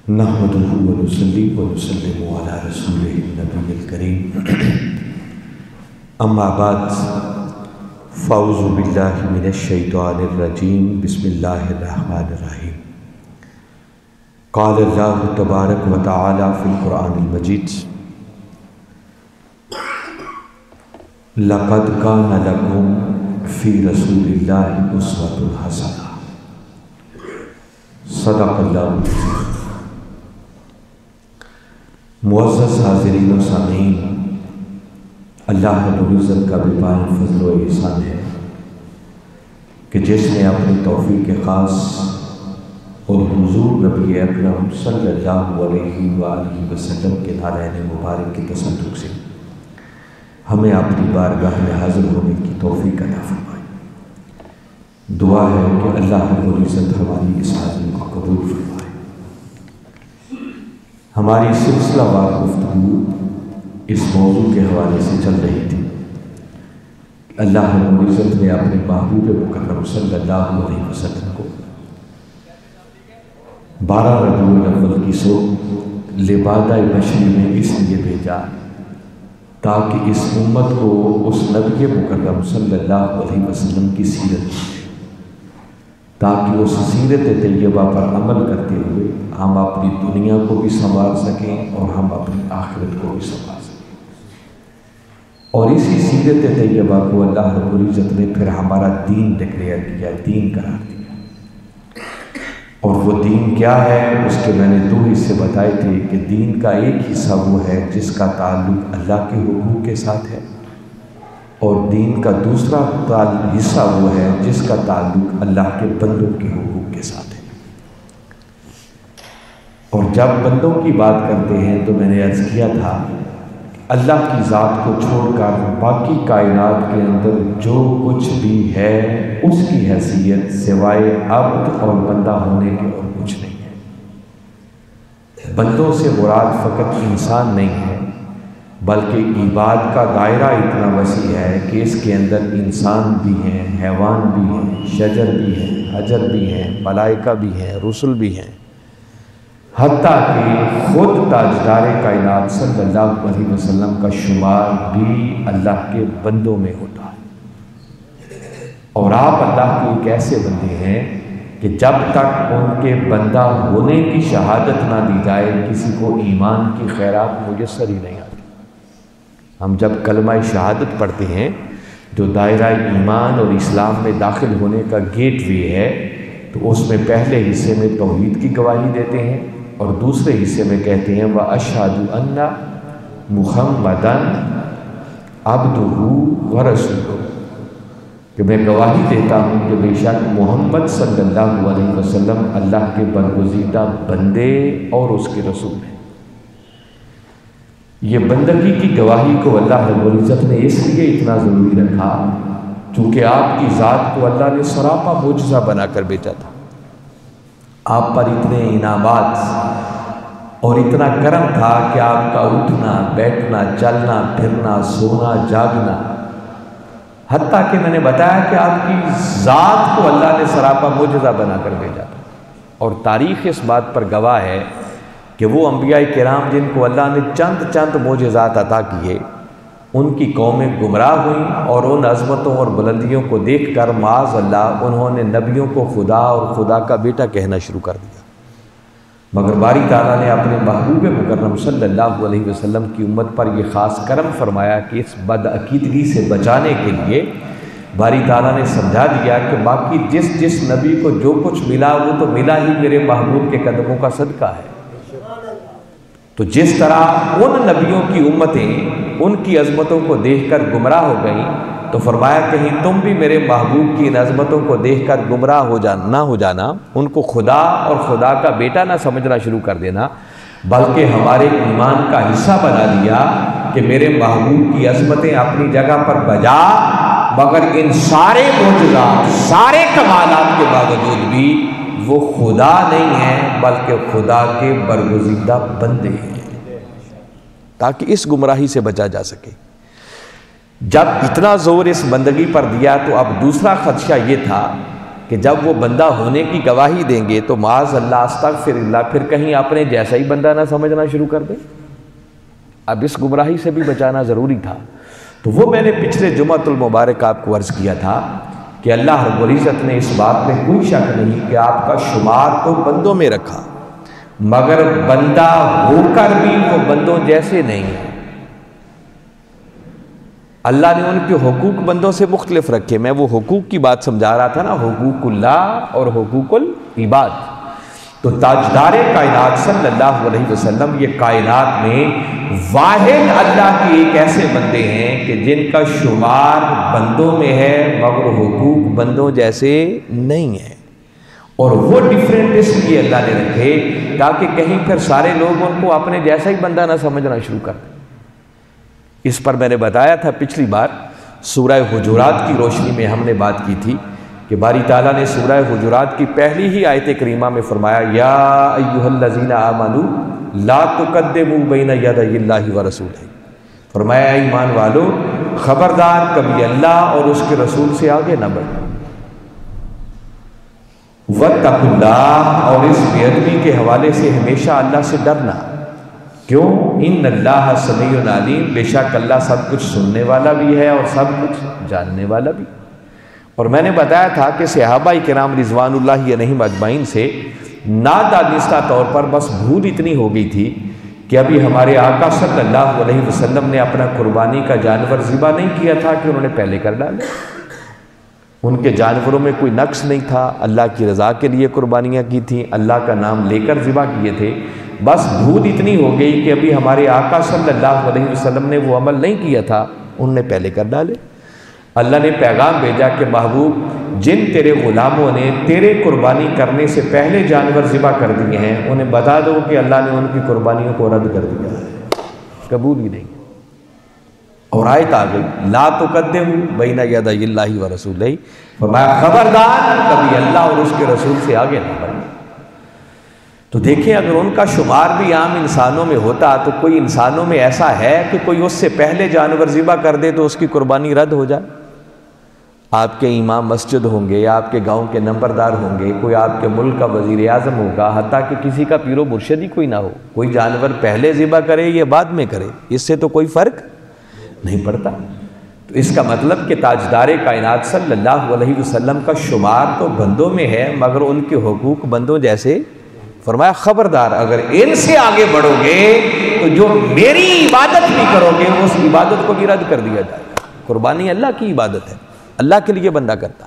نحمدہ ونصلی ونسلم علی رسولہ النبی الکریم اما بعد فاعوذ باللہ من الشیطان الرجیم بسم اللہ الرحمن الرحیم قال اللہ تبارک و تعالی فی القرآن المجید لقد کان لکم فی رسول اللہ اسوۃ حسنہ صدق اللہ. معزز حاضرین و سامعین، اللہ رب العزت کا بے پناہ فضل و احسان ہے کہ جس نے اپنی توفیق خاص اور حضور نبی اکرم صلی اللہ علیہ وآلہ وسلم کے نالین مبارک کی تصدق سے ہمیں اپنی بارگاہ میں حاضر ہونے کی توفیق عطا فرمائے. دعا ہے کہ اللہ رب العزت ہماری اس حاضری کو قبول فرمائے. ہماری سلسلہ وار گفتگو اس موضوع کے حوالے سے چل رہی تھی. اللہ رب العزت نے اپنے محبوب مکرم صلی اللہ علیہ وسلم کو 12 ربیع الاول کی صبح لبادہ بشری میں اس لیے بھیجا تاکہ اس امت کو اس نبی مکرم صلی اللہ علیہ وسلم کی سیرت، تاکہ اس سیرت طیبہ پر عمل کرتے ہوئے ہم اپنی دنیا کو بھی سنوار سکیں اور ہم اپنی آخرت کو بھی سنوار سکیں. اور اسی سیرت طیبہ کو اللہ رب العزت نے پھر ہمارا دین ڈکلیئر کیا، دین قرار دیا. اور وہ دین کیا ہے؟ اس کے میں نے 2 حصے بتائے تھے کہ دین کا ایک حصہ وہ ہے جس کا تعلق اللہ کے حقوق کے ساتھ ہے، اور دین کا دوسرا حصہ وہ ہے جس کا تعلق اللہ کے بندوں کے حقوق کے ساتھ ہے. اور جب بندوں کی بات کرتے ہیں تو میں نے عرض کیا تھا کہ اللہ کی ذات کو چھوڑ کر باقی کائنات کے اندر جو کچھ بھی ہے اس کی حیثیت سوائے عبد اور بندہ ہونے کے اور کچھ نہیں ہے. بندوں سے مراد فقط انسان نہیں ہے، بلکہ عباد کا دائرہ اتنا وسیع ہے کہ اس کے اندر انسان بھی ہیں، حیوان بھی ہیں، شجر بھی ہیں، حجر بھی ہیں، ملائکہ بھی ہیں، رسل بھی ہیں، حتیٰ کہ خود تاجدار کائنات صلی اللہ علیہ وسلم کا شمار بھی اللہ کے بندوں میں ہوتا ہے. اور آپ اللہ کے ایک ایسے بندے ہیں کہ جب تک ان کے بندہ ہونے کی شہادت نہ دی جائے کسی کو ایمان کی خیرات میسر ہی نہیں آتی. ہم جب کلمہ شہادت پڑھتے ہیں جو دائرہ ایمان اور اسلام میں داخل ہونے کا گیٹ وے ہے، تو اس میں پہلے حصے میں توحید کی گواہی دیتے ہیں اور دوسرے حصے میں کہتے ہیں وَأَشْهَدُ أَنَّ مُحَمَّدًا عَبْدُهُ وَرَسُولُهُ، کہ میں گواہی دیتا ہوں کہ بے شک محمد صلی اللہ علیہ وسلم اللہ کے برگزیدہ بندے اور اس کے رسول ہیں. یہ بندگی کی گواہی کو اللہ رب العزت نے اس لیے اتنا ضروری رکھا چونکہ آپ کی ذات کو اللہ نے سراپا معجزہ بنا کر بھیجا تھا. آپ پر اتنے انعامات اور اتنا کرم تھا کہ آپ کا اٹھنا، بیٹھنا، چلنا، پھرنا، سونا، جاگنا، حتیٰ کہ میں نے بتایا کہ آپ کی ذات کو اللہ نے سراپا معجزہ بنا کر بھیجا تھا. اور تاریخ اس بات پر گواہ ہے کہ وہ انبیاء کرام جن کو اللہ نے چند معجزات عطا کیے، ان کی قومیں گمراہ ہوئیں اور ان عظمتوں اور بلندیوں کو دیکھ کر معاذ اللہ انہوں نے نبیوں کو خدا اور خدا کا بیٹا کہنا شروع کر دیا. مگر باری تعالیٰ نے اپنے محبوب مکرم صلی اللہ علیہ وسلم کی امت پر یہ خاص کرم فرمایا کہ اس بدعقیدگی سے بچانے کے لیے باری تعالیٰ نے سمجھا دیا کہ باقی جس نبی کو جو کچھ ملا وہ تو ملا ہی میرے محبوب کے قدموں کا صدقہ ہے. تو جس طرح ان نبیوں کی امتیں ان کی عظمتوں کو دیکھ کر گمراہ ہو گئیں، تو فرمایا کہیں تم بھی میرے محبوب کی ان عظمتوں کو دیکھ کر گمراہ نہ ہو جانا، ان کو خدا اور خدا کا بیٹا نہ سمجھنا شروع کر دینا، بلکہ ہمارے ایمان کا حصہ بنا دیا کہ میرے محبوب کی عظمتیں اپنی جگہ پر بجا، مگر ان سارے معجزات، سارے کمالات کے باوجود بھی وہ خدا نہیں ہیں بلکہ خدا کے برگزیدہ بندے ہیں، تاکہ اس گمراہی سے بچا جا سکے. جب اتنا زور اس بندگی پر دیا تو اب دوسرا خدشہ یہ تھا کہ جب وہ بندہ ہونے کی گواہی دیں گے تو معاذ اللہ استغفر اللہ پھر کہیں اپنے جیسا ہی بندہ نہ سمجھنا شروع کر دیں. اب اس گمراہی سے بھی بچانا ضروری تھا. تو وہ میں نے پچھلے جمعۃ المبارک آپ کو عرض کیا تھا کہ اللہ رب العزت نے اس بات میں کوئی شک نہیں کہ آپ کا شمار تو بندوں میں رکھا، مگر بندہ ہو کر بھی وہ بندوں جیسے نہیں ہے. اللہ نے ان کے حقوق بندوں سے مختلف رکھے. میں وہ حقوق کی بات سمجھا رہا تھا نا، حقوق اللہ اور حقوق العباد. تو تاجدار کائنات صلی اللہ علیہ وسلم یہ کائنات میں واحد اللہ کے ایک ایسے بندے ہیں کہ جن کا شمار بندوں میں ہے مگر حقوق بندوں جیسے نہیں ہے. اور وہ ڈیفرنٹ اس لیے اللہ نے رکھے تاکہ کہیں پھر سارے لوگ ان کو اپنے جیسا ہی بندہ نہ سمجھنا شروع کر دیں. اس پر میں نے بتایا تھا پچھلی بار سورہ حجرات کی روشنی میں ہم نے بات کی تھی کہ باری تعالیٰ نے سورہ حجرات کی پہلی ہی آیت کریمہ میں فرمایا یا ایھا الذین آمنوا لا تقدموا بین یدی اللہ ورسولہ. فرمایا ایمان والو خبردار کبھی اللہ اور اس کے رسول سے آگے نہ بڑھو. واتقوا اللہ، اور اس بے ادبی کے حوالے سے ہمیشہ اللہ سے ڈرنا. کیوں؟ ان اللہ سمیع علیم، بے شک اللہ سب کچھ سننے والا بھی ہے اور سب کچھ جاننے والا بھی. اور میں نے بتایا تھا کہ صحابہ کرام رضوان اللہ علیہم اجمعین سے نادانستہ طور پر بس بھول اتنی ہو گئی تھی کہ ابھی ہمارے آقا صلی اللہ علیہ وسلم نے اپنا قربانی کا جانور ذبح نہیں کیا تھا کہ انہوں نے پہلے کر ڈالا. ان کے جانوروں میں کوئی نقص نہیں تھا، اللہ کی رضا کے لیے قربانیاں کی تھیں، اللہ کا نام لے کر ذبح کیے تھے. بس بھول اتنی ہو گئی کہ ابھی ہمارے آقا صلی اللہ علیہ وسلم نے وہ عمل نہیں کیا تھا، انہوں نے پہلے کر ڈالے. اللہ نے پیغام بھیجا کہ محبوب جن تیرے غلاموں نے تیرے قربانی کرنے سے پہلے جانور ذبح کر دیے ہیں انہیں بتا دو کہ اللہ نے ان کی قربانیوں کو رد کر دیا ہے، قبول ہی نہیں. اور آیت آ گئی لا تقدموا بین یدی اللہ ورسولہ. فرمایا خبردار کبھی اللہ اور اس کے رسول سے آگے نہ بڑھو. تو دیکھیں اگر ان کا شمار بھی عام انسانوں میں ہوتا تو کوئی انسانوں میں ایسا ہے کہ کوئی اس سے پہلے جانور ذبح کر دے تو اس کی قربانی رد ہو جائے. آپ کے امام مسجد ہوں گے، آپ کے گاؤں کے نمبردار ہوں گے، کوئی آپ کے ملک کا وزیر اعظم ہوگا، حتیٰ کہ کسی کا پیر و مرشد ہی کوئی نہ ہو، کوئی جانور پہلے ذبح کرے یا بعد میں کرے اس سے تو کوئی فرق نہیں پڑتا. تو اس کا مطلب کہ تاجدار کائنات صلی اللہ علیہ وسلم کا شمار تو بندوں میں ہے مگر ان کے حقوق بندوں جیسے. فرمایا خبردار اگر ان سے آگے بڑھو گے تو جو میری عبادت بھی کرو گے اس عبادت کو بھی رد کر دیا جائے گا. قربانی اللہ کی عبادت ہے، اللہ کے لیے بندہ کرتا.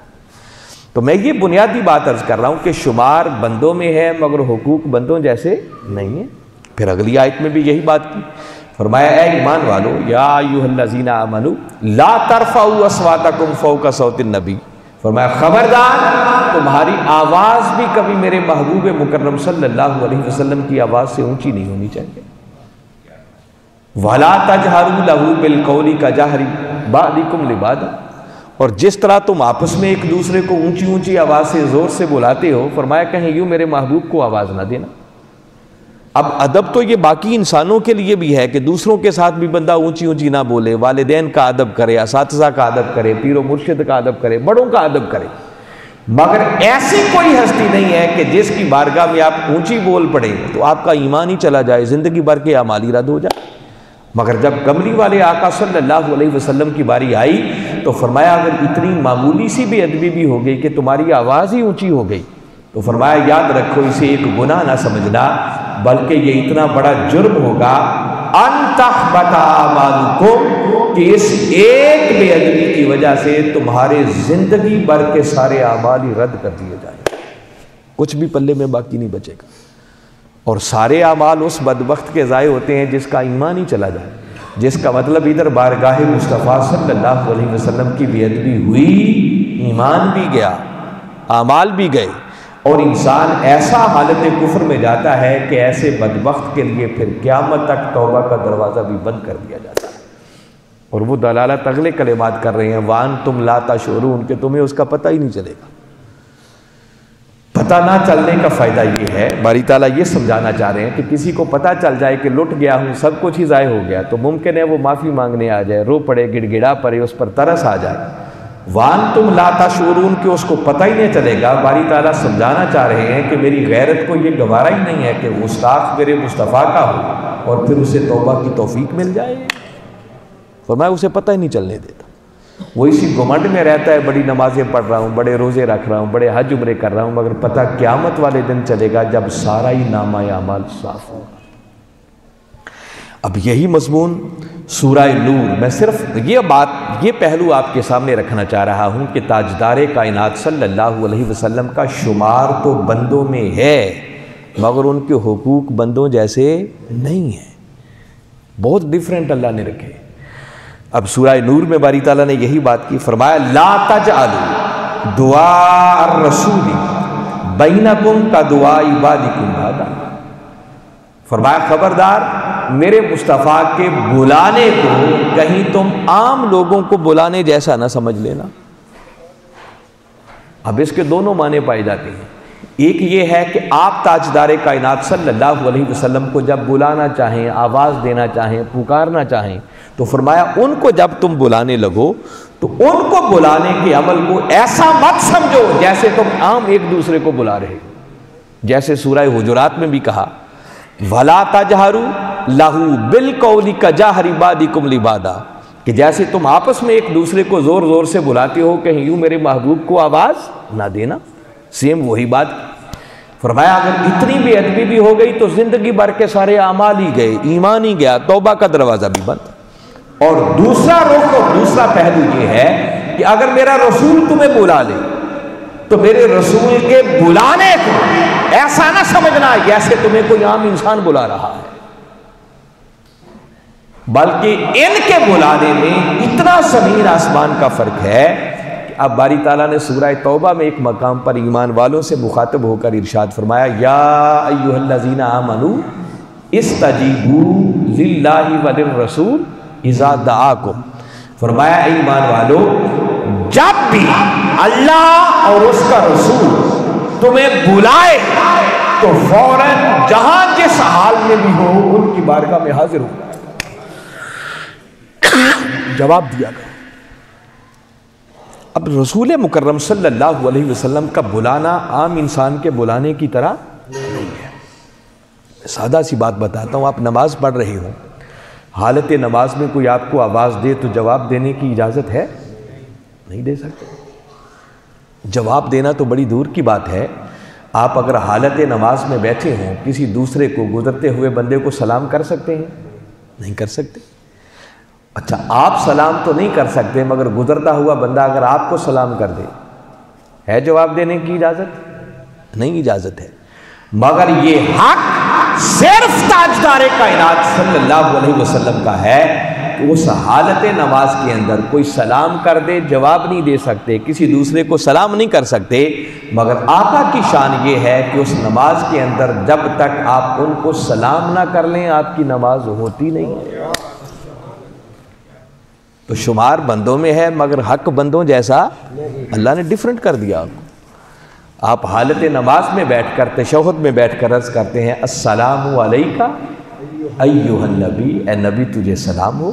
تو میں یہ بنیادی بات عرض کر رہا ہوں کہ شمار بندوں میں ہے مگر حقوق بندوں جیسے نہیں ہے. پھر اگلی آیت میں بھی یہی بات کی. فرمایا اے ایمان والو یا ایھا الذین آمنوا لا ترفعوا اصواتکم فوق صوت النبی. فرمایا خبردار تمہاری آواز بھی کبھی میرے محبوب مکرم صلی اللہ علیہ وسلم کی آواز سے اونچی نہیں ہونی چاہیے. وَلَا تَجْهَرُوا لَهُ بِالْقَوْلِ كَجَهْرِ بَعْضِكُمْ لِبَعْضٍ. اور جس طرح تم آپس میں ایک دوسرے کو اونچی اونچی آواز سے زور سے بلاتے ہو، فرمایا کہیں یوں میرے محبوب کو آواز نہ دینا. اب ادب تو یہ باقی انسانوں کے لیے بھی ہے کہ دوسروں کے ساتھ بھی بندہ اونچی اونچی نہ بولے، والدین کا ادب کرے، اساتذہ کا ادب کرے، پیر و مرشد کا ادب کرے، بڑوں کا ادب کرے. مگر ایسی کوئی ہستی نہیں ہے کہ جس کی بارگاہ میں آپ اونچی بول پڑے تو آپ کا ایمان ہی چلا جائے، زندگی بھر کے اعمال رد ہو جائے. مگر جب کملی والے آقا صلی اللہ علیہ وسلم کی باری آئی تو فرمایا اگر اتنی معمولی سی بے ادبی بھی ہو گئی کہ تمہاری آواز ہی اونچی ہو گئی تو فرمایا یاد رکھو اسے ایک گناہ نہ سمجھنا بلکہ یہ اتنا بڑا جرم ہوگا ان تحبط اعمالکم کہ اس ایک بے ادبی کی وجہ سے تمہارے زندگی بھر کے سارے اعمال ہی رد کر دیے جائیں، کچھ بھی پلے میں باقی نہیں بچے گا. اور سارے اعمال اس بدبخت کے ضائع ہوتے ہیں جس کا ایمان ہی چلا جائے، جس کا مطلب ادھر بارگاہ مصطفیٰ صلی اللہ علیہ وسلم کی بے ادبی ہوئی، ایمان بھی گیا، اعمال بھی گئے، اور انسان ایسا حالت کفر میں جاتا ہے کہ ایسے بدبخت کے لیے پھر قیامت تک توبہ کا دروازہ بھی بند کر دیا جاتا ہے. اور وہ دلالت اگلے کلمات کر رہے ہیں وَأَنْتُمْ لَا تَشْعُرُونَ کہ تمہیں اس کا پتہ ہی نہیں چلے گا. پتہ نہ چلنے کا فائدہ یہ ہے، باری تعالیٰ یہ سمجھانا چاہ رہے ہیں کہ کسی کو پتہ چل جائے کہ لٹ گیا ہوں، سب کچھ ہی ضائع ہو گیا، تو ممکن ہے وہ معافی مانگنے آ جائے، رو پڑے، گڑ گڑا پڑے، اس پر ترس آ جائے. وَأَنْتُمْ لَا تَشْعُرُونَ کہ اس کو پتہ ہی نہیں چلے گا. باری تعالیٰ سمجھانا چاہ رہے ہیں کہ میری غیرت کو یہ گوارا ہی نہیں ہے کہ گستاخ میرے مصطفیٰ کا ہو اور پھر اسے توبہ کی توفیق مل جائے. فرمایا اسے پتہ ہی نہیں چلنے دیتا. وہ اسی گھمنڈ میں رہتا ہے بڑی نمازیں پڑھ رہا ہوں, بڑے روزے رکھ رہا ہوں, بڑے حج عمرے کر رہا ہوں, مگر پتہ قیامت والے دن چلے گا جب سارا ہی نامہ اعمال صاف ہوگا. اب یہی مضمون سورہ نور, میں صرف یہ پہلو آپ کے سامنے رکھنا چاہ رہا ہوں کہ تاجدار کائنات صلی اللہ علیہ وسلم کا شمار تو بندوں میں ہے مگر ان کے حقوق بندوں جیسے نہیں ہیں, بہت ڈیفرنٹ اللہ نے رکھے. اب سورہ نور میں باری تعالیٰ نے یہی بات کی, فرمایا لا تجعلوا دعاء الرسول بینکم کدعاء بعضکم بعضا. فرمایا خبردار میرے مصطفیٰ کے بلانے کو کہیں تم عام لوگوں کو بلانے جیسا نہ سمجھ لینا. اب اس کے دونوں معنی پائے جاتے ہیں. ایک یہ ہے کہ آپ تاجدار کائنات صلی اللہ علیہ وسلم کو جب بلانا چاہیں, آواز دینا چاہیں, پکارنا چاہیں, تو فرمایا ان کو جب تم بلانے لگو تو ان کو بلانے کے عمل کو ایسا مت سمجھو جیسے تم عام ایک دوسرے کو بلا رہے. جیسے سورہ حجرات میں بھی کہا وَلَا تَجْهَرُوا لَهُ بِالْقَوْلِ كَجَهْرِ بَعْضِكُمْ لِبَعْضٍ کہ جیسے تم آپس میں ایک دوسرے کو زور زور سے بلاتے ہو کہیں یوں میرے محبوب کو آواز نہ دینا. سیم وہی بات. فرمایا اگر اتنی بے ادبی بھی ہو گئی تو زندگی بھر کے سارے اعمال ہی گئے, ایمان ہی گیا, توبہ کا دروازہ بھی بند. اور دوسرا رخ اور دوسرا پہلو یہ ہے کہ اگر میرا رسول تمہیں بلا لے تو میرے رسول کے بلانے کو ایسا نہ سمجھنا جیسے تمہیں کوئی عام انسان بلا رہا ہے, بلکہ ان کے بلانے میں اتنا زمین آسمان کا فرق ہے کہ اب باری تعالیٰ نے سورہ توبہ میں ایک مقام پر ایمان والوں سے مخاطب ہو کر ارشاد فرمایا یا ایھا الذین آمنوا استجیبوا للہ وللرسول اذا دعاکم. فرمایا اے ایمان والو جب بھی اللہ اور اس کا رسول تمہیں بلائے تو فوراً جہاں جس حال میں بھی ہو ان کی بارگاہ میں حاضر ہو جواب دیا گیا. اب رسول مکرم صلی اللہ علیہ وسلم کا بلانا عام انسان کے بلانے کی طرح نہیں ہے. سادہ سی بات بتاتا ہوں, آپ نماز پڑھ رہے ہو, حالت نماز میں کوئی آپ کو آواز دے تو جواب دینے کی اجازت ہے؟ نہیں دے سکتے. جواب دینا تو بڑی دور کی بات ہے. آپ اگر حالت نماز میں بیٹھے ہوں کسی دوسرے کو, گزرتے ہوئے بندے کو سلام کر سکتے ہیں؟ نہیں کر سکتے. اچھا آپ سلام تو نہیں کر سکتے مگر گزرتا ہوا بندہ اگر آپ کو سلام کر دے ہے جواب دینے کی اجازت؟ نہیں اجازت ہے. مگر یہ حق صرف تاجدار کائنات صلی اللہ علیہ وسلم کا ہے کہ اس حالت نماز کے اندر کوئی سلام کر دے جواب نہیں دے سکتے, کسی دوسرے کو سلام نہیں کر سکتے, مگر آقا کی شان یہ ہے کہ اس نماز کے اندر جب تک آپ ان کو سلام نہ کر لیں آپ کی نماز ہوتی نہیں ہے. تو شمار بندوں میں ہے مگر حق بندوں جیسا اللہ نے ڈیفرنٹ کر دیا. آپ حالت نماز میں بیٹھ کر تشہد میں بیٹھ کر عرض کرتے ہیں السلام علیکہ ایھا النبی, اے نبی تجھے سلام ہو.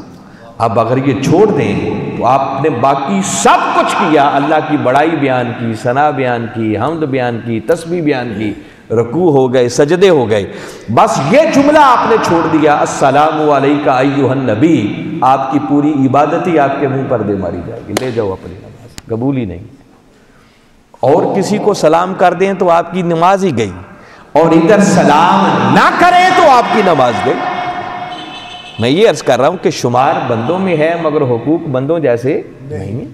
اب اگر یہ چھوڑ دیں تو آپ نے باقی سب کچھ کیا, اللہ کی بڑائی بیان کی, ثنا بیان کی, حمد بیان کی, تسبیح بیان کی, رکوع ہو گئے, سجدے ہو گئے, بس یہ جملہ آپ نے چھوڑ دیا السلام علیکہ ایھا النبی, آپ کی پوری عبادت ہی آپ کے منہ پر دے ماری جائے گی. لے جاؤ اپنی نماز, قبول ہی نہیں. اور کسی کو سلام کر دیں تو آپ کی نماز ہی گئی, اور ادھر سلام نہ کریں تو آپ کی نماز گئی. میں یہ عرض کر رہا ہوں کہ شمار بندوں میں ہے مگر حقوق بندوں جیسے نہیں.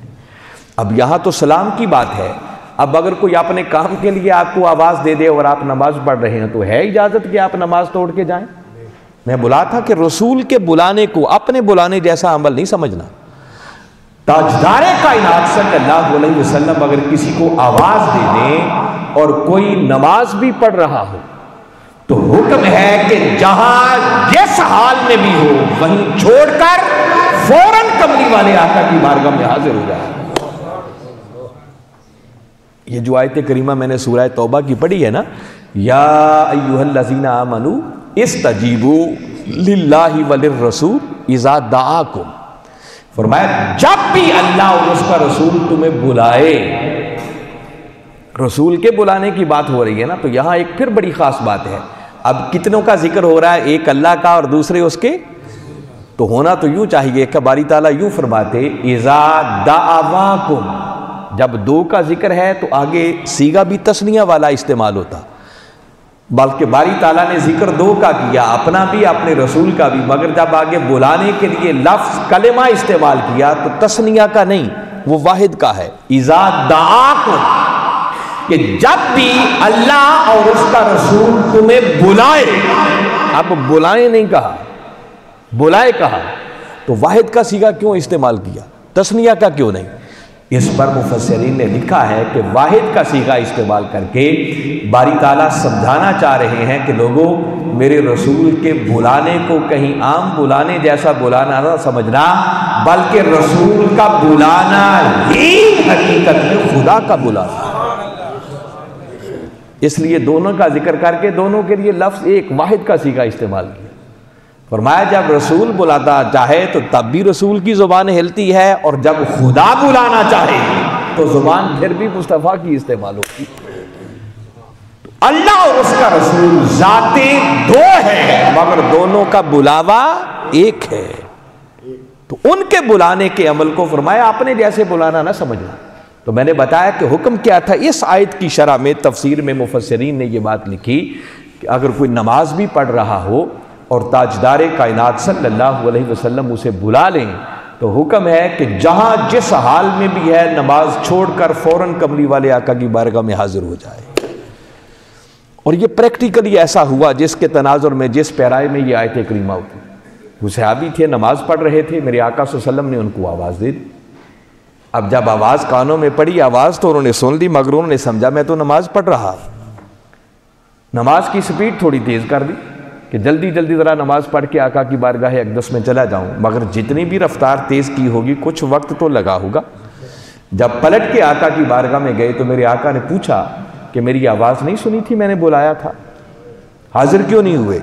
اب یہاں تو سلام کی بات ہے. اب اگر کوئی اپنے کام کے لیے آپ کو آواز دے دے اور آپ نماز پڑھ رہے ہیں تو ہے اجازت کہ آپ نماز توڑ کے جائیں؟ میں بلا تھا کہ رسول کے بلانے کو اپنے بلانے جیسا عمل نہیں سمجھنا. تاجدار کائنات صلی اللہ علیہ وسلم اگر کسی کو آواز دے دیں اور کوئی نماز بھی پڑھ رہا ہو تو حکم ہے کہ جہاں جس حال میں بھی ہو وہیں چھوڑ کر فوراً کملی والے آقا کی بارگاہ میں حاضر ہو جائے. یہ جو آیت کریمہ میں نے سورہ توبہ کی پڑھی ہے نا, یا ایھا الذین آمنوا استجیبوا للہ وللرسول اذا دعاکم, فرمایا جب بھی اللہ اور اس کا رسول تمہیں بلائے، رسول کے بلانے کی بات ہو رہی ہے نا، تو یہاں ایک پھر بڑی خاص بات ہے. اب کتنوں کا ذکر ہو رہا ہے؟ ایک اللہ کا اور دوسرے اس کے. تو ہونا تو یوں چاہیے کہ باری تعالیٰ یوں فرماتے اذا دعواکم، جب دو کا ذکر ہے تو آگے صیغہ بھی تثنیہ والا استعمال ہوتا، بلکہ باری تعالیٰ نے ذکر دو کا کیا، اپنا بھی اپنے رسول کا بھی، مگر جب آگے بلانے کے لیے لفظ کلمہ استعمال کیا تو تثنیہ کا نہیں، وہ واحد کا ہے. اذا دعاکم، کہ جب بھی اللہ اور اس کا رسول تمہیں بلائے. اب بلائے نہیں کہا، بلائے کہا، تو واحد کا صیغہ کیوں استعمال کیا، تثنیہ کا کیوں نہیں؟ اس پر مفسرین نے لکھا ہے کہ واحد کا صیغہ استعمال کر کے باری تعالیٰ سمجھانا چاہ رہے ہیں کہ لوگوں میرے رسول کے بلانے کو کہیں عام بلانے جیسا بلانا نہ سمجھنا، بلکہ رسول کا بلانا ہی حقیقت میں خدا کا بلانا. اس لیے دونوں کا ذکر کر کے دونوں کے لیے لفظ ایک واحد کا صیغہ استعمال کیا. فرمایا جب رسول بلاتا چاہے تو تب بھی رسول کی زبان ہلتی ہے، اور جب خدا بلانا چاہے تو زبان پھر بھی مصطفیٰ کی استعمال ہوتی. اللہ اور اس کا رسول ذاتیں دو ہیں مگر دونوں کا بلاوا ایک ہے. تو ان کے بلانے کے عمل کو فرمایا اپنے جیسے بلانا نہ سمجھنا. تو میں نے بتایا کہ حکم کیا تھا. اس آیت کی شرح میں تفسیر میں مفسرین نے یہ بات لکھی کہ اگر کوئی نماز بھی پڑھ رہا ہو اور تاجدار کائنات صلی اللہ علیہ وسلم اسے بلا لیں تو حکم ہے کہ جہاں جس حال میں بھی ہے نماز چھوڑ کر فوراً کملی والے آقا کی بارگاہ میں حاضر ہو جائے. اور یہ پریکٹیکلی ایسا ہوا جس کے تناظر میں جس پیرائے میں یہ آیت کریمہ ہوتی. وہ صحابی تھے، نماز پڑھ رہے تھے، میرے آقا صلی اللہ علیہ وسلم نے ان کو آواز دے دی. اب جب آواز کانوں میں پڑی، آواز تو انہوں نے سن لی مگر انہوں نے سمجھا میں تو نماز پڑھ رہا. نماز کی سپیڈ تھوڑی تیز کر دی کہ جلدی جلدی ذرا نماز پڑھ کے آقا کی بارگاہ اقدس میں چلا جاؤں. مگر جتنی بھی رفتار تیز کی ہوگی کچھ وقت تو لگا ہوگا. جب پلٹ کے آقا کی بارگاہ میں گئے تو میرے آقا نے پوچھا کہ میری آواز نہیں سنی تھی، میں نے بلایا تھا، حاضر کیوں نہیں ہوئے؟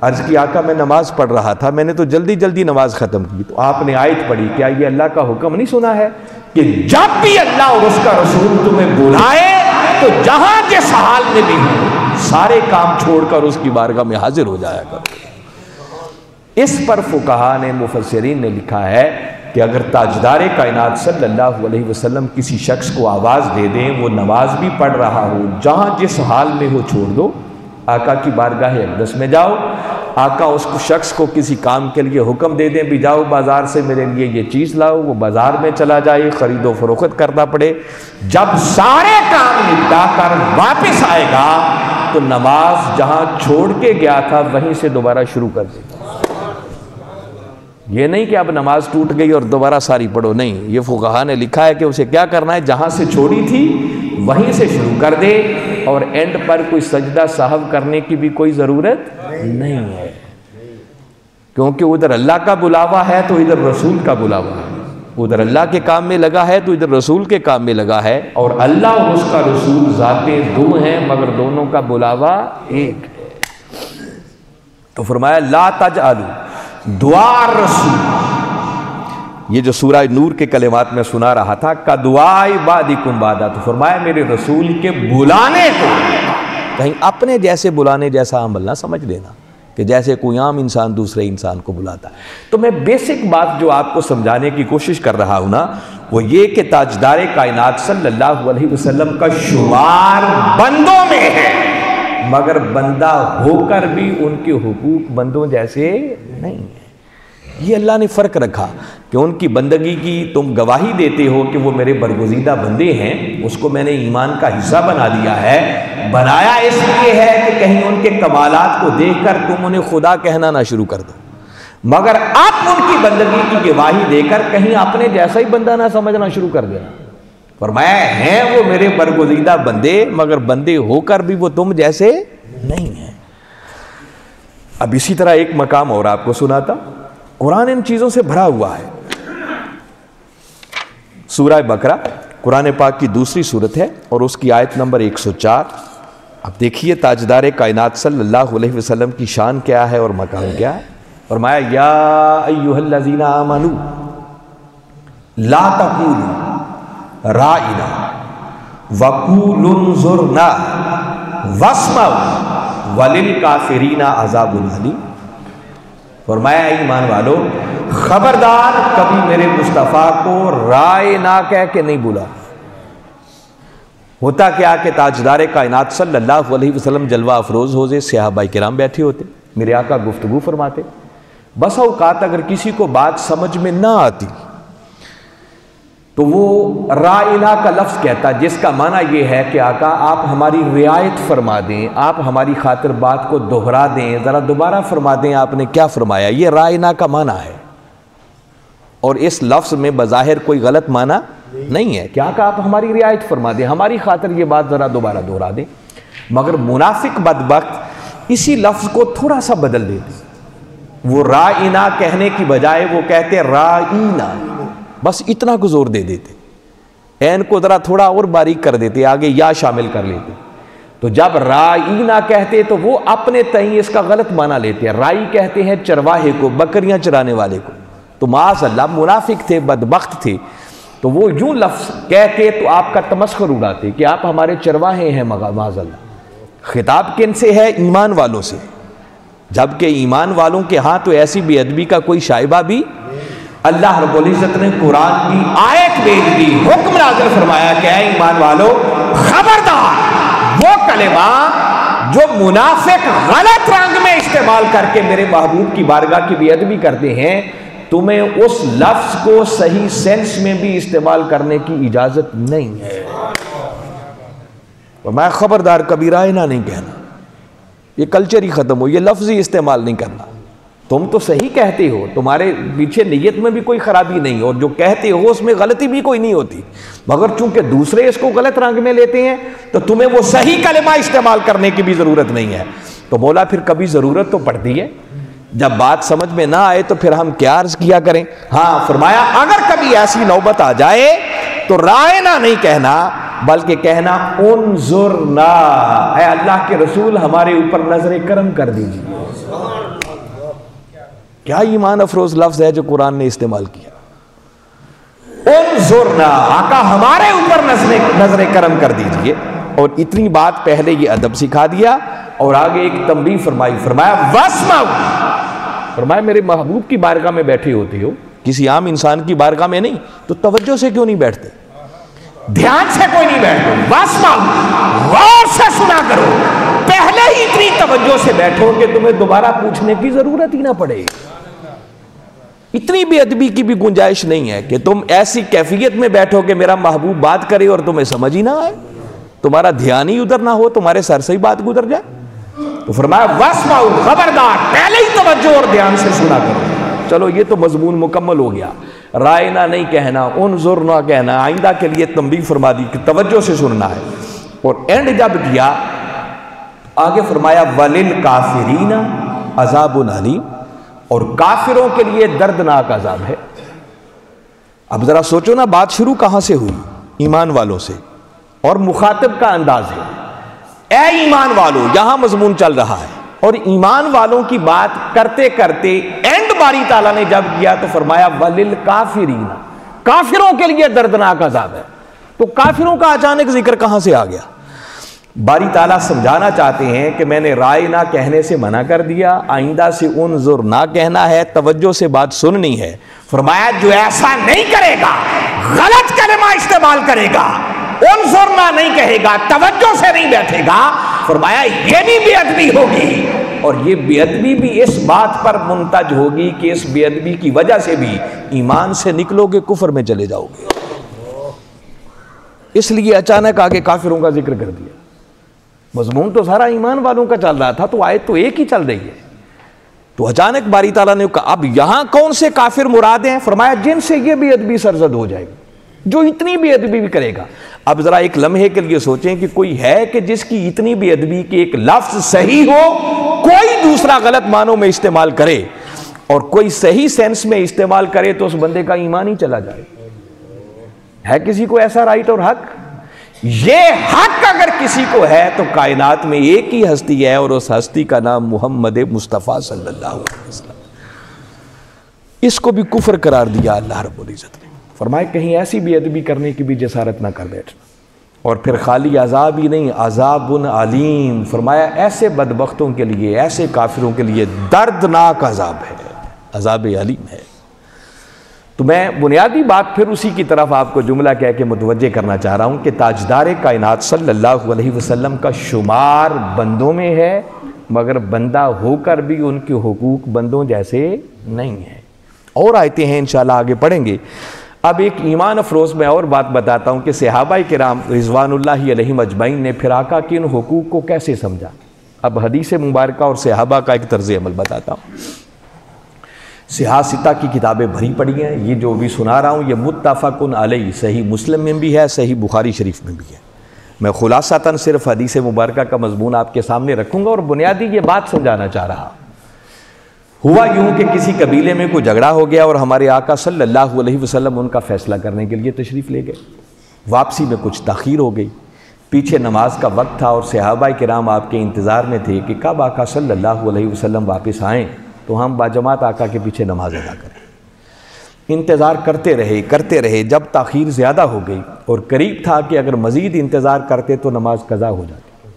عرض کی آقا میں نماز پڑھ رہا تھا، میں نے تو جلدی جلدی نماز ختم کی. تو آپ نے آیت پڑھی، کیا یہ اللہ کا حکم نہیں سنا ہے کہ جب بھی اللہ اور اس کا رسول تمہیں بلائے تو جہاں جس حال میں بھی ہو سارے کام چھوڑ کر اس کی بارگاہ میں حاضر ہو جایا کرو. اس پر فقہا نے مفسرین نے لکھا ہے کہ اگر تاجدار کائنات صلی اللہ علیہ وسلم کسی شخص کو آواز دے دیں، وہ نماز بھی پڑھ رہا ہو، جہاں جس حال میں ہو چھوڑ دو، آقا کی بارگاہ اقدس میں جاؤ. آقا اس شخص کو کسی کام کے لیے حکم دے دیں بھی جاؤ بازار سے میرے لیے یہ چیز لاؤ، وہ بازار میں چلا جائے، خرید و فروخت کرنا پڑے. جب سارے کام نپٹا کر واپس آئے گا تو نماز جہاں چھوڑ کے گیا تھا وہیں سے دوبارہ شروع کر دے گا. یہ نہیں کہ اب نماز ٹوٹ گئی اور دوبارہ ساری پڑھو، نہیں. یہ فقہا نے لکھا ہے کہ اسے کیا کرنا ہے، جہاں سے چھوڑی تھی وہیں سے شروع کر دے، اور اینڈ پر کوئی سجدہ سہو کرنے کی بھی کوئی ضرورت نہیں ہے، کیونکہ ادھر اللہ کا بلاوا ہے تو ادھر رسول کا بلاوا ہے. ادھر اللہ کے کام میں لگا ہے تو ادھر رسول کے کام میں لگا ہے. اور اللہ اور اس کا رسول ذاتیں دو ہیں مگر دونوں کا بلاوا ایک ہے. تو فرمایا لا تجعلوا دعاء الرسول، یہ جو سورہ نور کے کلمات میں سنا رہا تھا، کا دعاء بعدکم بعدا، تو فرمایا میرے رسول کے بلانے کو کہیں اپنے جیسے بلانے جیسا عمل نہ سمجھ لینا کہ جیسے کوئی عام انسان دوسرے انسان کو بلاتا ہے. تو میں بیسک بات جو آپ کو سمجھانے کی کوشش کر رہا ہوں نا، وہ یہ کہ تاجدار کائنات صلی اللہ علیہ وسلم کا شمار بندوں میں ہے مگر بندہ ہو کر بھی ان کے حقوق بندوں جیسے نہیں ہے. یہ اللہ نے فرق رکھا کہ ان کی بندگی کی تم گواہی دیتے ہو کہ وہ میرے برگزیدہ بندے ہیں، اس کو میں نے ایمان کا حصہ بنا دیا ہے. بنایا اس لیے ہے کہ کہیں ان کے کمالات کو دیکھ کر تم انہیں خدا کہنا نہ شروع کر دو، مگر اب ان کی بندگی کی گواہی دے کر کہیں اپنے جیسا ہی بندہ نہ سمجھنا شروع کر دینا. فرمایا ہیں وہ میرے برگزیدہ بندے مگر بندے ہو کر بھی وہ تم جیسے نہیں ہیں. اب اسی طرح ایک مقام اور آپ کو سناتا. قرآن ان چیزوں سے بھرا ہوا ہے. سورہ بقرہ قرآن پاک کی دوسری سورت ہے اور اس کی آیت نمبر 104. اب دیکھیے تاجدار کائنات صلی اللہ علیہ وسلم کی شان کیا ہے اور مقام کیا ہے. فرمایا یا ایھا الذین آمنوا لا تقولوا رائنا وقولوا انظرنا واسمعوا وللکافرین عذاب الیم۔ فرمایا ایمان والو خبردار کبھی میرے مصطفیٰ کو رائے نہ کہہ کے نہیں بولا۔ ہوتا کیا کہ تاجدار کائنات صلی اللہ علیہ وسلم جلوہ افروز ہوتے، صحابہ کرام بیٹھے ہوتے، میرے آقا گفتگو فرماتے، بس اوقات اگر کسی کو بات سمجھ میں نہ آتی تو وہ رائنا کا لفظ کہتا، جس کا معنی یہ ہے کہ آقا آپ ہماری رعایت فرما دیں، آپ ہماری خاطر بات کو دہرا دیں، ذرا دوبارہ فرما دیں آپ نے کیا فرمایا۔ یہ رائنا کا معنی ہے، اور اس لفظ میں بظاہر کوئی غلط معنی نہیں ہے کہ آقا آپ ہماری رعایت فرما دیں، ہماری خاطر یہ بات ذرا دوبارہ دہرا دیں۔ مگر منافق بدبخت اسی لفظ کو تھوڑا سا بدل دیتے، وہ رائنا کہنے کی بجائے وہ کہتے رائنا، بس اتنا کو زور دے دیتے، این کو ذرا تھوڑا اور باریک کر دیتے، آگے یا شامل کر لیتے۔ تو جب رائنا کہتے تو وہ اپنے تئیں اس کا غلط معنی لیتے ہیں۔ رائی کہتے ہیں چرواہے کو، بکریاں چرانے والے کو، تو معاذ اللہ منافق تھے، بدبخت تھے، تو وہ یوں لفظ کہتے تو آپ کا تمسخر اڑاتے کہ آپ ہمارے چرواہے ہیں معاذ اللہ۔ خطاب کن سے ہے؟ ایمان والوں سے، جبکہ ایمان والوں کے ہاں تو ایسی بے ادبی کا کوئی شائبہ بھی۔ اللہ رب العزت نے قرآن کی آیت بھیج دی، حکم نازل فرمایا کہ اے ایمان والو خبردار وہ کلمہ جو منافق غلط رنگ میں استعمال کر کے میرے محبوب کی بارگاہ کی بے ادبی کرتے ہیں، تمہیں اس لفظ کو صحیح سینس میں بھی استعمال کرنے کی اجازت نہیں ہے۔ میں خبردار کبھی رائنا نہیں کہنا، یہ کلچر ہی ختم ہو، یہ لفظ ہی استعمال نہیں کرنا۔ تم تو صحیح کہتے ہو، تمہارے پیچھے نیت میں بھی کوئی خرابی نہیں، اور جو کہتے ہو اس میں غلطی بھی کوئی نہیں ہوتی، مگر چونکہ دوسرے اس کو غلط رنگ میں لیتے ہیں تو تمہیں وہ صحیح کلمہ استعمال کرنے کی بھی ضرورت نہیں ہے۔ تو مولا پھر کبھی ضرورت تو پڑتی ہے، جب بات سمجھ میں نہ آئے تو پھر ہم کیا عرض کیا کریں۔ ہاں فرمایا اگر کبھی ایسی نوبت آ جائے تو رائنا نہیں کہنا، بلکہ کہنا انظرنا، اے اللہ کے رسول ہمارے اوپر نظر کرم کر دیجیے۔ کیا ایمان افروز لفظ ہے جو قرآن نے استعمال کیا، انظرنا، آقا ہمارے اوپر نظر کرم کر دیجیے۔ اور اتنی بات پہلے یہ ادب سکھا دیا، اور آگے ایک تنبیہ فرمائی، فرمایا واسمعوا، فرمایا میرے محبوب کی بارگاہ میں بیٹھے ہوتے ہو، کسی عام انسان کی بارگاہ میں نہیں، تو توجہ سے کیوں نہیں بیٹھتے، دھیان سے کوئی نہیں بیٹھتے، واسمعوا، غور سے سنا کرو، پہلے ہی اتنی توجہ سے بیٹھو کہ تمہیں دوبارہ پوچھنے کی ضرورت ہی نہ پڑے۔ اتنی بے ادبی کی بھی گنجائش نہیں ہے کہ تم ایسی کیفیت میں بیٹھو کہ میرا محبوب بات کرے اور تمہیں سمجھ ہی نہ آئے، تمہارا دھیان ہی ادھر نہ ہو، تمہارے سر سے ہی بات گزر جائے۔ تو فرمایا واسمعوا، خبردار پہلے ہی توجہ اور دھیان سے سنا کرو۔ چلو یہ تو مضمون مکمل ہو گیا، رائنا نہیں کہنا، انظرنا کہنا، آئندہ کے لیے تنبیہ فرما دی کہ توجہ سے سننا ہے۔ اور اینڈ جب کیا آگے فرمایا وَلِلْكَافِرِينَ عَذَابٌ عَلِيمٌ، اور کافروں کے لیے دردناک عذاب ہے۔ اب ذرا سوچو نا، بات شروع کہاں سے ہوئی؟ ایمان والوں سے، اور مخاطب کا انداز ہے اے ایمان والو، یہاں مضمون چل رہا ہے، اور ایمان والوں کی بات کرتے کرتے اینڈ باری تعالیٰ نے جب کیا تو فرمایا وَلِلْكَافِرِينَ، کافروں کے لیے دردناک عذاب ہے۔ تو کافروں کا اچانک ذکر کہاں سے آ گیا؟ باری تعالیٰ سمجھانا چاہتے ہیں کہ میں نے رائے نہ کہنے سے منع کر دیا، آئندہ سے انظر نہ کہنا ہے، توجہ سے بات سننی ہے۔ فرمایا جو ایسا نہیں کرے گا، غلط کلمہ استعمال کرے گا، انظر نہ نہیں کہے گا، توجہ سے نہیں بیٹھے گا، فرمایا یہ بھی بے ادبی ہوگی، اور یہ بے ادبی بھی اس بات پر منتج ہوگی کہ اس بے ادبی کی وجہ سے بھی ایمان سے نکلو گے، کفر میں چلے جاؤ گے۔ اس لیے اچانک آگے کافروں کا ذکر کر دیا۔ مضمون تو سارا ایمان والوں کا چل رہا تھا، تو آیت تو ایک ہی چل رہی ہے، تو اچانک باری تعالیٰ نے کہا اب یہاں کون سے کافر مراد ہیں؟ فرمایا جن سے یہ بے ادبی سرزد ہو جائے گی، جو اتنی بے ادبی بھی کرے گا۔ اب ذرا ایک لمحے کے لیے سوچیں کہ کوئی ہے کہ جس کی اتنی بے ادبی کہ ایک لفظ صحیح ہو، کوئی دوسرا غلط معنوں میں استعمال کرے، اور کوئی صحیح سینس میں استعمال کرے تو اس بندے کا ایمان ہی چلا جائے؟ ہے کسی کو ایسا رائٹ اور حق؟ یہ حق اگر کسی کو ہے تو کائنات میں ایک ہی ہستی ہے، اور اس ہستی کا نام محمد مصطفیٰ صلی اللہ علیہ وسلم۔ اس کو بھی کفر قرار دیا اللہ رب العزت نے۔ فرمائے کہیں ایسی بے ادبی کرنے کی بھی جسارت نہ کر بیٹھنا. اور پھر خالی عذاب ہی نہیں، عذاب علیم، فرمایا ایسے بدبختوں کے لیے، ایسے کافروں کے لیے دردناک عذاب ہے، عذاب علیم ہے. تو میں بنیادی بات پھر اسی کی طرف آپ کو جملہ کہہ کے متوجہ کرنا چاہ رہا ہوں کہ تاجدار کائنات صلی اللہ علیہ وسلم کا شمار بندوں میں ہے، مگر بندہ ہو کر بھی ان کے حقوق بندوں جیسے نہیں ہیں. اور آیتیں ہیں انشاءاللہ آگے پڑھیں گے. اب ایک ایمان افروز میں اور بات بتاتا ہوں کہ صحابہ کرام رضوان اللہ علیہم اجمعین نے پھر آقا کی ان حقوق کو کیسے سمجھا. اب حدیث مبارکہ اور صحابہ کا ایک طرز عمل بتاتا ہوں. صحاح ستہ کی کتابیں بھری پڑی ہیں. یہ جو بھی سنا رہا ہوں یہ متفق علیہ صحیح مسلم میں بھی ہے، صحیح بخاری شریف میں بھی ہے. میں خلاصتاً صرف حدیث مبارکہ کا مضمون آپ کے سامنے رکھوں گا اور بنیادی یہ بات سمجھانا چاہ رہا. ہوا یوں کہ کسی قبیلے میں کوئی جھگڑا ہو گیا اور ہمارے آقا صلی اللہ علیہ وسلم ان کا فیصلہ کرنے کے لیے تشریف لے گئے. واپسی میں کچھ تاخیر ہو گئی، پیچھے نماز کا وقت تھا اور صحابہ کرام آپ کے انتظار میں تھے کہ کب آقا صلی اللہ علیہ وسلم واپس آئیں تو ہم باجماعت آقا کے پیچھے نماز ادا کریں. انتظار کرتے رہے جب تاخیر زیادہ ہو گئی اور قریب تھا کہ اگر مزید انتظار کرتے تو نماز قضا ہو جاتی.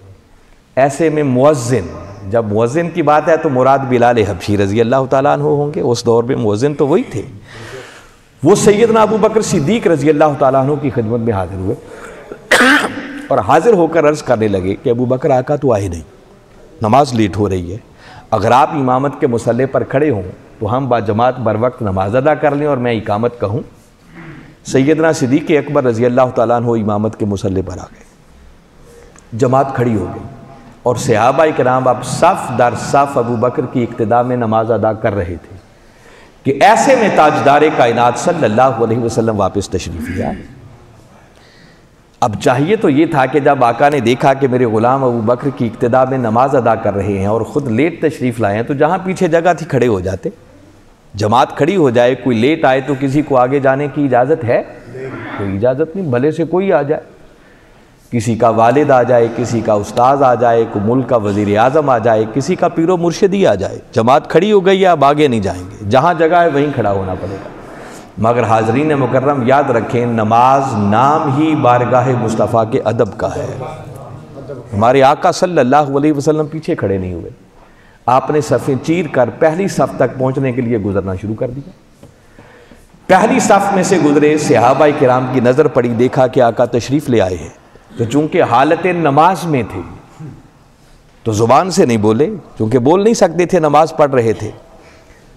ایسے میں مؤذن، جب مؤذن کی بات ہے تو مراد بلال حبشی رضی اللہ تعالیٰ عنہ ہوں گے. اس دور میں مؤذن تو وہی تھے. وہ سیدنا ابو بکر صدیق رضی اللہ تعالیٰ عنہ کی خدمت میں حاضر ہوئے اور حاضر ہو کر عرض کرنے لگے کہ ابو بکر آقا تو آئے نہیں، نماز لیٹ ہو رہی ہے، اگر آپ امامت کے مصلی پر کھڑے ہوں تو ہم باجماعت بر وقت نماز ادا کر لیں اور میں اقامت کہوں. سیدنا صدیق اکبر رضی اللہ تعالیٰ عنہ امامت کے مصلی پر آ گئے. جماعت کھڑی ہو گئی اور صحابہ کرام اب صف در صف ابو بکر کی اقتداء میں نماز ادا کر رہے تھے کہ ایسے میں تاجدار کائنات صلی اللہ علیہ وسلم واپس تشریف لیا. اب چاہیے تو یہ تھا کہ جب آقا نے دیکھا کہ میرے غلام ابو بکر کی اقتداء میں نماز ادا کر رہے ہیں اور خود لیٹ تشریف لائے ہیں تو جہاں پیچھے جگہ تھی کھڑے ہو جاتے. جماعت کھڑی ہو جائے، کوئی لیٹ آئے تو کسی کو آگے جانے کی اجازت ہے؟ کوئی اجازت نہیں. بھلے سے کوئی آ جائے، کسی کا والد آ جائے، کسی کا استاذ آ جائے، کوئی ملک کا وزیر اعظم آ جائے، کسی کا پیر و مرشد ہی آ جائے، جماعت کھڑی ہو گئی ہے، اب آگے نہیں جائیں گے، جہاں جگہ ہے وہیں کھڑا ہونا پڑے گا. مگر حاضرین مکرم یاد رکھیں، نماز نام ہی بارگاہ مصطفیٰ کے ادب کا ہے. ہمارے آقا صلی اللہ علیہ وسلم پیچھے کھڑے نہیں ہوئے. آپ نے صفیں چیر کر پہلی صف تک پہنچنے کے لیے گزرنا شروع کر دیا. پہلی صف میں سے گزرے، صحابہ کرام کی نظر پڑی، دیکھا کہ آقا تشریف لے آئے ہیں. تو چونکہ حالت نماز میں تھے تو زبان سے نہیں بولے، چونکہ بول نہیں سکتے تھے، نماز پڑھ رہے تھے.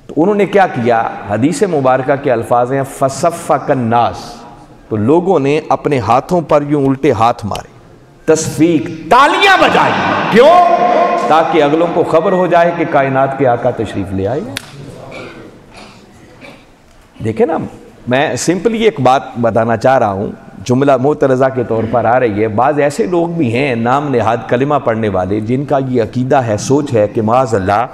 تو انہوں نے کیا کیا؟ حدیث مبارکہ کے الفاظ ہیں فصفق الناس، تو لوگوں نے اپنے ہاتھوں پر یوں الٹے ہاتھ مارے، تصفیق، تالیاں بجائی. کیوں؟ تاکہ اگلوں کو خبر ہو جائے کہ کائنات کے آقا تشریف لے آئے. دیکھیں نا، میں سمپلی ایک بات بتانا چاہ رہا ہوں، جملہ معترضہ کے طور پر آ رہی ہے. بعض ایسے لوگ بھی ہیں نام نہاد کلمہ پڑھنے والے جن کا یہ عقیدہ ہے، سوچ ہے کہ معاذ اللہ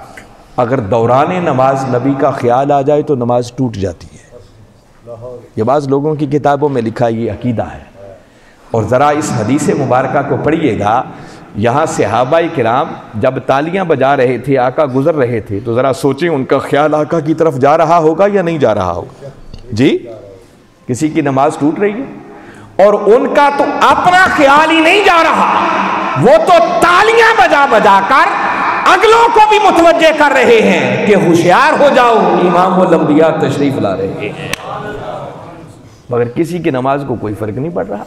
اگر دوران نماز نبی کا خیال آ جائے تو نماز ٹوٹ جاتی ہے. یہ بعض لوگوں کی کتابوں میں لکھا یہ عقیدہ ہے. اور ذرا اس حدیث مبارکہ کو پڑھیے گا. یہاں صحابہ کرام جب تالیاں بجا رہے تھے، آقا گزر رہے تھے، تو ذرا سوچیں ان کا خیال آقا کی طرف جا رہا ہوگا یا نہیں جا رہا ہوگا؟ جی، کسی کی نماز ٹوٹ رہی ہے اور ان کا تو اپنا خیال ہی نہیں جا رہا، وہ تو تالیاں بجا بجا کر اگلوں کو بھی متوجہ کر رہے ہیں کہ ہوشیار ہو جاؤ، امام الانبیاء تشریف لا رہے ہیں. مگر کسی کی نماز کو کوئی فرق نہیں پڑ رہا.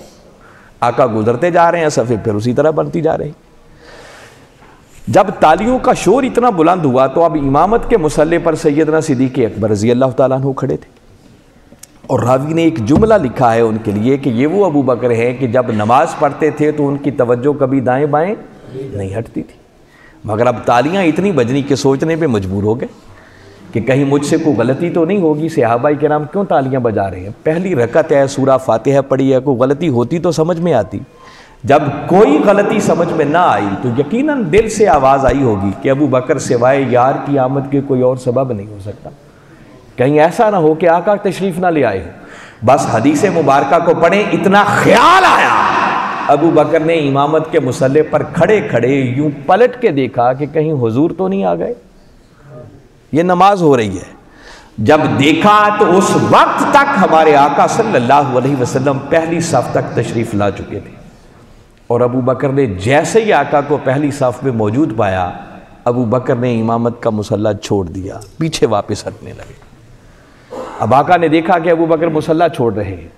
آقا گزرتے جا رہے ہیں، صفیں پھر اسی طرح بنتی جا رہی. جب تالیوں کا شور اتنا بلند ہوا تو اب امامت کے مصلی پر سیدنا صدیق اکبر رضی اللہ تعالیٰ عنہ کھڑے تھے. اور راوی نے ایک جملہ لکھا ہے ان کے لیے کہ یہ وہ ابو بکر ہیں کہ جب نماز پڑھتے تھے تو ان کی توجہ کبھی دائیں بائیں نہیں ہٹتی تھی. مگر اب تالیاں اتنی بجنی کہ سوچنے پہ مجبور ہو گئے کہ کہیں مجھ سے کوئی غلطی تو نہیں ہوگی. صحابہ کرام کیوں تالیاں بجا رہے ہیں؟ پہلی رکعت ہے، سورہ فاتحہ پڑھی ہے، کوئی غلطی ہوتی تو سمجھ میں آتی. جب کوئی غلطی سمجھ میں نہ آئی تو یقیناً دل سے آواز آئی ہوگی کہ ابو بکر سوائے یار کی آمد کے کوئی اور سبب نہیں ہو سکتا. کہیں ایسا نہ ہو کہ آقا تشریف نہ لے آئے ہو. بس حدیث مبارکہ کو پڑھیں، اتنا خیال آیا، ابو بکر نے امامت کے مصلی پر کھڑے کھڑے یوں پلٹ کے دیکھا کہ کہیں حضور تو نہیں آ گئے. یہ نماز ہو رہی ہے جب دیکھا تو اس وقت تک ہمارے آقا صلی اللہ علیہ وسلم پہلی صف تک تشریف لا چکے تھے، اور ابو بکر نے جیسے ہی آقا کو پہلی صف میں موجود پایا، ابو بکر نے امامت کا مصلی چھوڑ دیا، پیچھے واپس ہٹنے لگے۔ اب آقا نے دیکھا کہ ابو بکر مصلی چھوڑ رہے ہیں،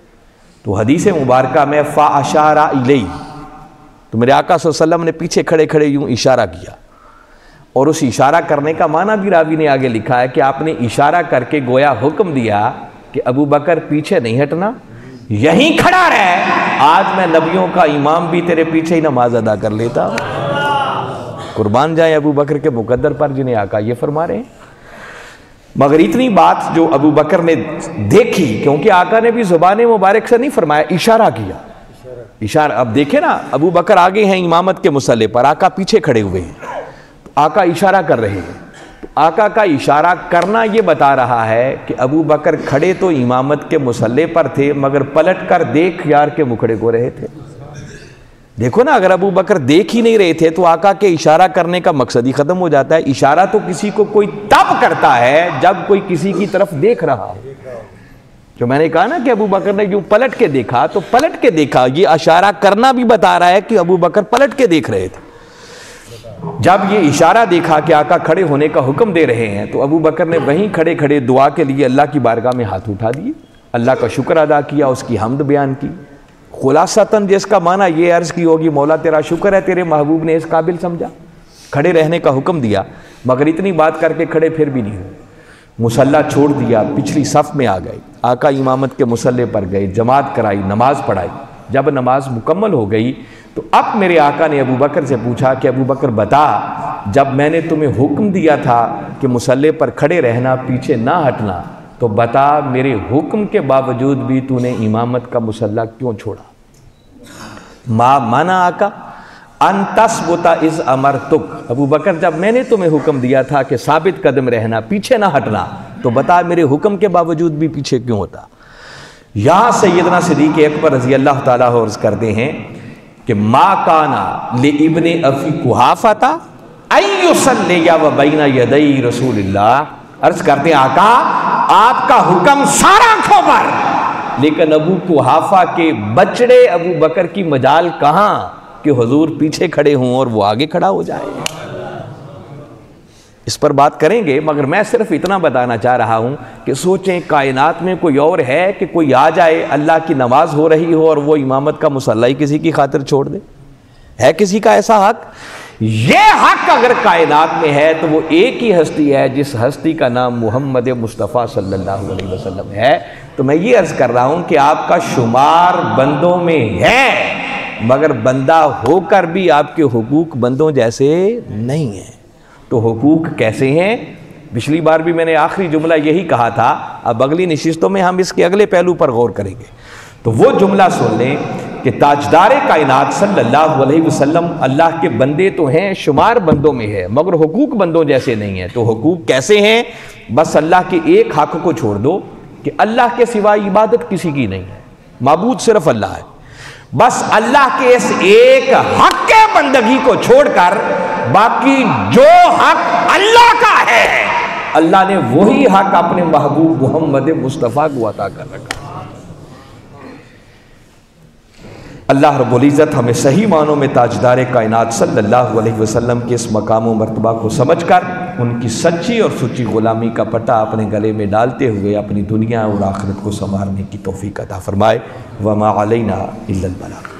تو حدیث مبارکہ میں فَأَشَارَ إِلَيْهِ، تو میرے آقا صلی اللہ علیہ وسلم نے پیچھے کھڑے کھڑے یوں اشارہ کیا، اور اس اشارہ کرنے کا معنی بھی راوی نے آگے لکھا ہے کہ آپ نے اشارہ کر کے گویا حکم دیا کہ ابو بکر پیچھے نہیں ہٹنا، یہیں کھڑا رہ، آج میں نبیوں کا امام بھی تیرے پیچھے ہی نماز ادا کر لیتا۔ قربان جائیں ابو بکر کے مقدر پر جنہیں آقا یہ فرما رہے ہیں۔ مگر اتنی بات جو ابو بکر نے دیکھی، کیونکہ آقا نے بھی زبان مبارک سے نہیں فرمایا، اشارہ کیا، اشارہ۔ اب دیکھیں نا، ابو بکر آگے ہیں امامت کے مصلی پر، آقا پیچھے کھڑے ہوئے ہیں، آقا اشارہ کر رہے ہیں، تو آقا کا اشارہ کرنا یہ بتا رہا ہے کہ ابو بکر کھڑے تو امامت کے مصلی پر تھے، مگر پلٹ کر دیکھ یار کے مکھڑے کو رہے تھے۔ دیکھو نا، اگر ابو بکر دیکھ ہی نہیں رہے تھے تو آقا کے اشارہ کرنے کا مقصد ہی ختم ہو جاتا ہے۔ اشارہ تو کسی کو کوئی تب کرتا ہے جب کوئی کسی کی طرف دیکھ رہا ہو۔ جو میں نے کہا نا کہ ابو بکر نے یوں پلٹ کے دیکھا، تو پلٹ کے دیکھا، یہ اشارہ کرنا بھی بتا رہا ہے کہ ابو بکر پلٹ کے دیکھ رہے تھے۔ جب یہ اشارہ دیکھا کہ آقا کھڑے ہونے کا حکم دے رہے ہیں، تو ابو بکر نے وہیں کھڑے کھڑے دعا کے لیے اللہ کی بارگاہ میں ہاتھ اٹھا دیے، اللہ کا شکر ادا کیا، اس کی حمد بیان کی۔ خلاصتاً جس کا معنی یہ عرض کی ہوگی، مولا تیرا شکر ہے تیرے محبوب نے اس قابل سمجھا، کھڑے رہنے کا حکم دیا، مگر اتنی بات کر کے کھڑے پھر بھی نہیں ہوئے، مصلی چھوڑ دیا، پچھلی صف میں آ گئے، آقا امامت کے مصلی پر گئے، جماعت کرائی، نماز پڑھائی۔ جب نماز مکمل ہو گئی تو اب میرے آقا نے ابو بکر سے پوچھا کہ ابو بکر بتا، جب میں نے تمہیں حکم دیا تھا کہ مصلی پر کھڑے رہنا، پیچھے نہ ہٹنا، تو بتا میرے حکم کے باوجود بھی تو نے امامت کا مصلی کیوں چھوڑا؟ ما مانا آقا ان تثبت اذ امرتک، ابو بکر جب میں نے تمہیں حکم دیا تھا کہ ثابت قدم رہنا، پیچھے نہ ہٹنا، تو بتا میرے حکم کے باوجود بھی پیچھے کیوں ہوتا؟ یہاں سیدنا صدیق اکبر رضی اللہ تعالیٰ عرض کرتے ہیں کہ ما کانا لابن ابی قحافہ ان یصلی وبین یدی رسول اللہ، عرض کرتے ہیں آقا آپ کا حکم سارا آنکھوں پر، لیکن ابو قحافہ کے بچڑے ابو بکر کی مجال کہاں کہ حضور پیچھے کھڑے ہوں اور وہ آگے کھڑا ہو جائے۔ اس پر بات کریں گے، مگر میں صرف اتنا بتانا چاہ رہا ہوں کہ سوچیں کائنات میں کوئی اور ہے کہ کوئی آ جائے، اللہ کی نماز ہو رہی ہو اور وہ امامت کا مصلی کسی کی خاطر چھوڑ دے؟ ہے کسی کا ایسا حق؟ یہ حق اگر کائنات میں ہے تو وہ ایک ہی ہستی ہے، جس ہستی کا نام محمد مصطفیٰ صلی اللہ علیہ وسلم ہے۔ تو میں یہ عرض کر رہا ہوں کہ آپ کا شمار بندوں میں ہے، مگر بندہ ہو کر بھی آپ کے حقوق بندوں جیسے نہیں ہیں۔ تو حقوق کیسے ہیں؟ پچھلی بار بھی میں نے آخری جملہ یہی کہا تھا، اب اگلی نشستوں میں ہم اس کے اگلے پہلو پر غور کریں گے۔ تو وہ جملہ سن لیں کہ تاجدار کائنات صلی اللہ علیہ وسلم اللہ کے بندے تو ہیں، شمار بندوں میں ہے، مگر حقوق بندوں جیسے نہیں ہیں۔ تو حقوق کیسے ہیں؟ بس اللہ کے ایک حق کو چھوڑ دو کہ اللہ کے سوا عبادت کسی کی نہیں ہے، معبود صرف اللہ ہے۔ بس اللہ کے اس ایک حق کے بندگی کو چھوڑ کر باقی جو حق اللہ کا ہے، اللہ نے وہی حق اپنے محبوب محمد مصطفیٰ کو عطا کر رکھا۔ اللہ رب العزت ہمیں صحیح معنوں میں تاجدار کائنات صلی اللہ علیہ وسلم کے اس مقام و مرتبہ کو سمجھ کر ان کی سچی اور سچی غلامی کا پٹا اپنے گلے میں ڈالتے ہوئے اپنی دنیا اور آخرت کو سنوارنے کی توفیق عطا فرمائے۔ وما علینا الا البلاغ۔